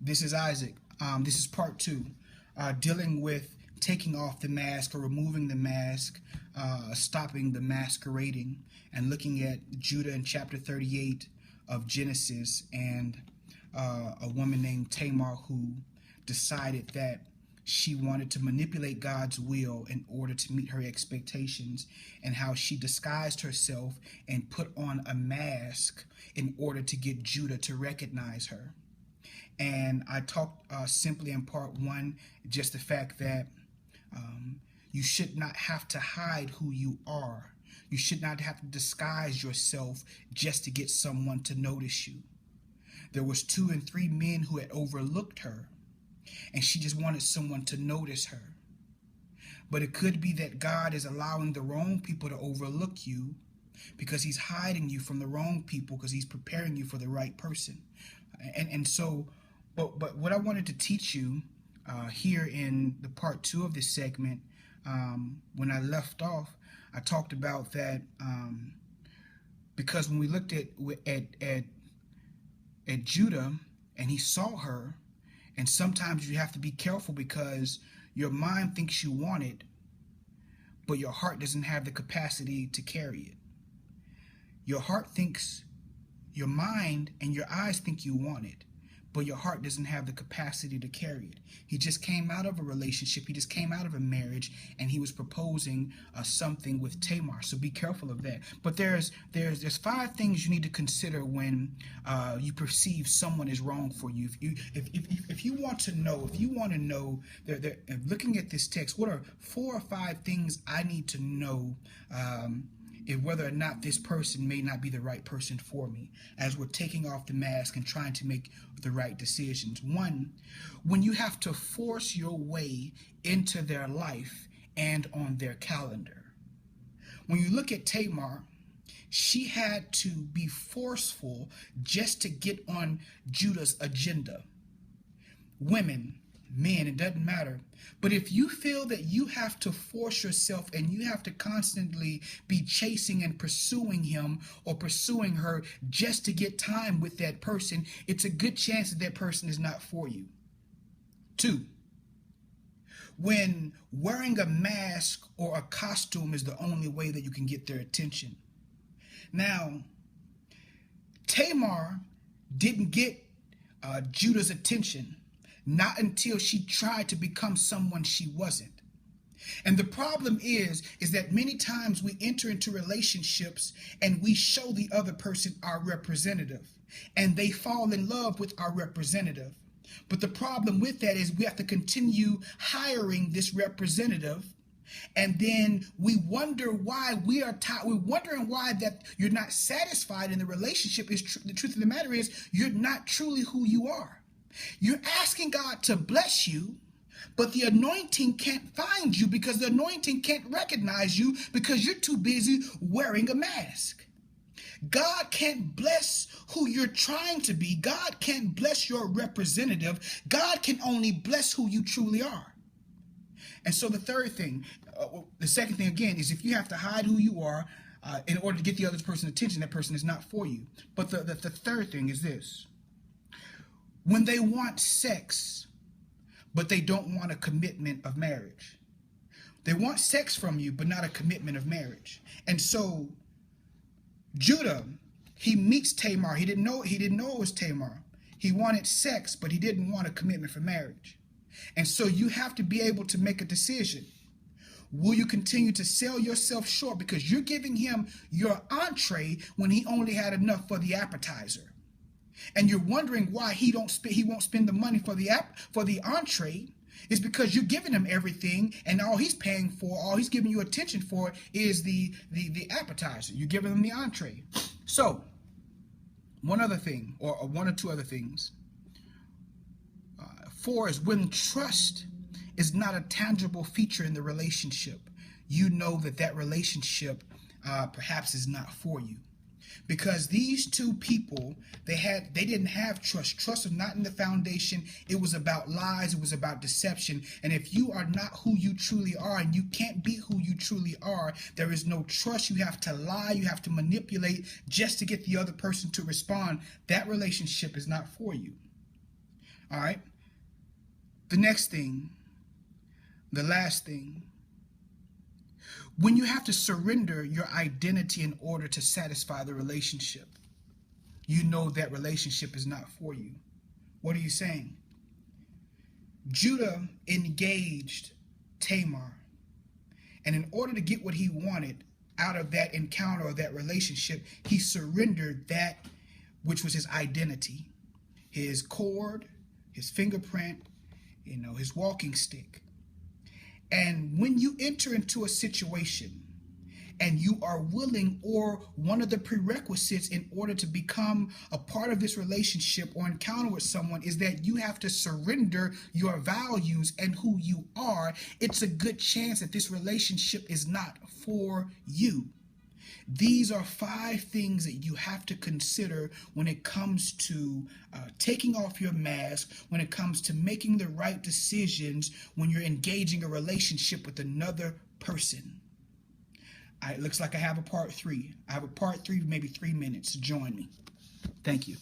This is Isaac. This is part two, dealing with taking off the mask or removing the mask, stopping the masquerading, and looking at Judah in chapter 38 of Genesis, and a woman named Tamar who decided that she wanted to manipulate God's will in order to meet her expectations, and how she disguised herself and put on a mask in order to get Judah to recognize her. And I talked simply in part one, just the fact that you should not have to hide who you are. You should not have to disguise yourself just to get someone to notice you. There was 2 and 3 men who had overlooked her, and she just wanted someone to notice her. But it could be that God is allowing the wrong people to overlook you because he's hiding you from the wrong people, because he's preparing you for the right person. But what I wanted to teach you here in the part 2 of this segment, when I left off, I talked about that because when we looked at Judah and he saw her, and sometimes you have to be careful because your mind thinks you want it, but your heart doesn't have the capacity to carry it. Your heart thinks, your mind and your eyes think you want it, but your heart doesn't have the capacity to carry it. He just came out of a relationship. He just came out of a marriage, and he was proposing something with Tamar. So be careful of that. But there's 5 things you need to consider when you perceive someone is wrong for you. If you want to know, looking at this text, what are 4 or 5 things I need to know if whether or not this person may not be the right person for me, as we're taking off the mask and trying to make the right decisions. 1, when you have to force your way into their life and on their calendar. When you look at Tamar, she had to be forceful just to get on Judah's agenda. Women, men, it doesn't matter. But if you feel that you have to force yourself and you have to constantly be chasing and pursuing him or pursuing her just to get time with that person, it's a good chance that that person is not for you. 2, when wearing a mask or a costume is the only way that you can get their attention. Now, Tamar didn't get Judah's attention, not until she tried to become someone she wasn't. And the problem is that many times we enter into relationships and we show the other person our representative, and they fall in love with our representative. But the problem with that is we have to continue hiring this representative, and then we wonder why we're wondering why that you're not satisfied in the relationship. The truth of the matter is you're not truly who you are. You're asking God to bless you, but the anointing can't find you because the anointing can't recognize you because you're too busy wearing a mask. God can't bless who you're trying to be. God can't bless your representative. God can only bless who you truly are. And so the second thing again, is if you have to hide who you are in order to get the other person's attention, that person is not for you. But the third thing is this. When they want sex, but they don't want a commitment of marriage. They want sex from you, but not a commitment of marriage. And so Judah, he meets Tamar. He didn't know it was Tamar. He wanted sex, but he didn't want a commitment for marriage. And so you have to be able to make a decision. Will you continue to sell yourself short because you're giving him your entree when he only had enough for the appetizer? And you're wondering why he won't spend the money for the entree. Is because you're giving him everything, and all he's paying for, all he's giving you attention for is the appetizer. You're giving him the entree. So, one other thing, or 1 or 2 other things. 4 is when trust is not a tangible feature in the relationship. You know that relationship perhaps is not for you. Because these 2 people, they didn't have trust. Trust was not in the foundation. It was about lies. It was about deception. And if you are not who you truly are, and you can't be who you truly are, there is no trust. You have to lie. You have to manipulate just to get the other person to respond. That relationship is not for you. All right. The next thing, the last thing, when you have to surrender your identity in order to satisfy the relationship, you know that relationship is not for you. What are you saying? Judah engaged Tamar, and in order to get what he wanted out of that encounter or that relationship, he surrendered that which was his identity, his cord, his fingerprint, his walking stick. And when you enter into a situation and you are willing, or one of the prerequisites in order to become a part of this relationship or encounter with someone is that you have to surrender your values and who you are, it's a good chance that this relationship is not for you. These are 5 things that you have to consider when it comes to taking off your mask, when it comes to making the right decisions when you're engaging a relationship with another person. It looks like I have a part 3. I have a part 3, maybe 3 minutes. Join me. Thank you.